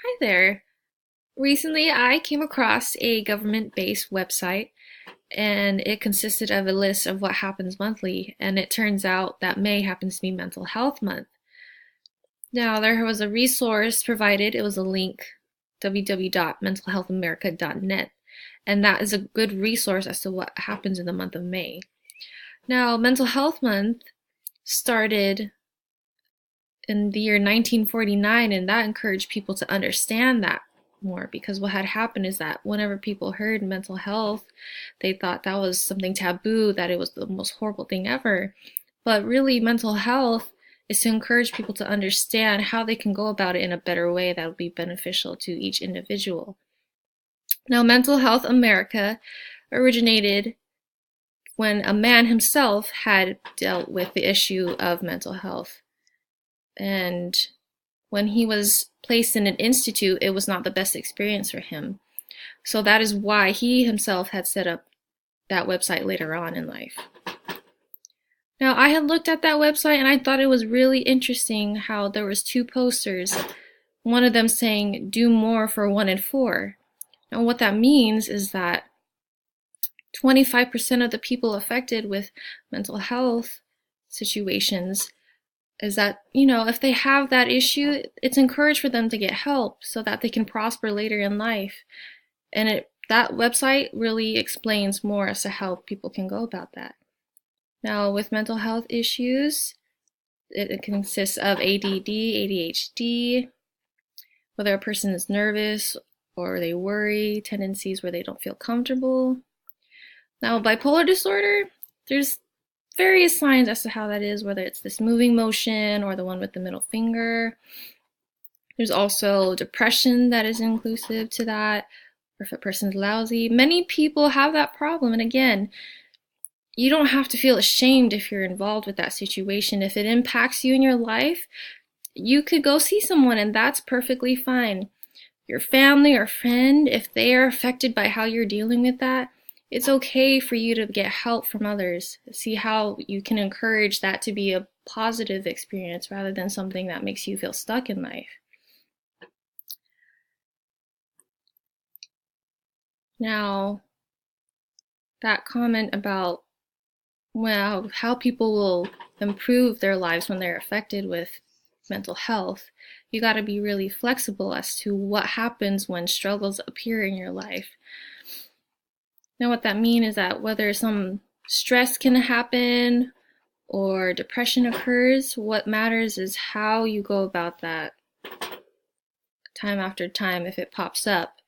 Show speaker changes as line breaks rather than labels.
Hi there. Recently, I came across a government-based website, and it consisted of a list of what happens monthly. And it turns out that May happens to be Mental Health Month. Now, there was a resource provided. It was a link, www.mentalhealthamerica.net, and that is a good resource as to what happens in the month of May. Now, Mental Health Month started in the year 1949, and that encouraged people to understand that more, because what had happened is that whenever people heard mental health, they thought that was something taboo, that it was the most horrible thing ever. But really, mental health is to encourage people to understand how they can go about it in a better way that will be beneficial to each individual. Now, Mental Health America originated when a man himself had dealt with the issue of mental health. And when he was placed in an institute, it was not the best experience for him. So that is why he himself had set up that website later on in life. Now, I had looked at that website and I thought it was really interesting how there was two posters, one of them saying do more for 1 in 4. Now, what that means is that 25% of the people affected with mental health situations is that, if they have that issue, it's encouraged for them to get help so that they can prosper later in life. And that website really explains more as to how people can go about that. Now, with mental health issues, it consists of ADD, ADHD, whether a person is nervous or they worry, tendencies where they don't feel comfortable. Now, bipolar disorder, there's various signs as to how that is, whether it's this moving motion or the one with the middle finger. There's also depression that is inclusive to that, or if a person's lousy. Many people have that problem, and again, you don't have to feel ashamed if you're involved with that situation. If it impacts you in your life, you could go see someone, and that's perfectly fine. Your family or friend, if they are affected by how you're dealing with that, it's okay for you to get help from others. See how you can encourage that to be a positive experience rather than something that makes you feel stuck in life. Now, that comment about, well, how people will improve their lives when they're affected with mental health, you got to be really flexible as to what happens when struggles appear in your life. Now, what that means is that whether some stress can happen or depression occurs, what matters is how you go about that time after time if it pops up.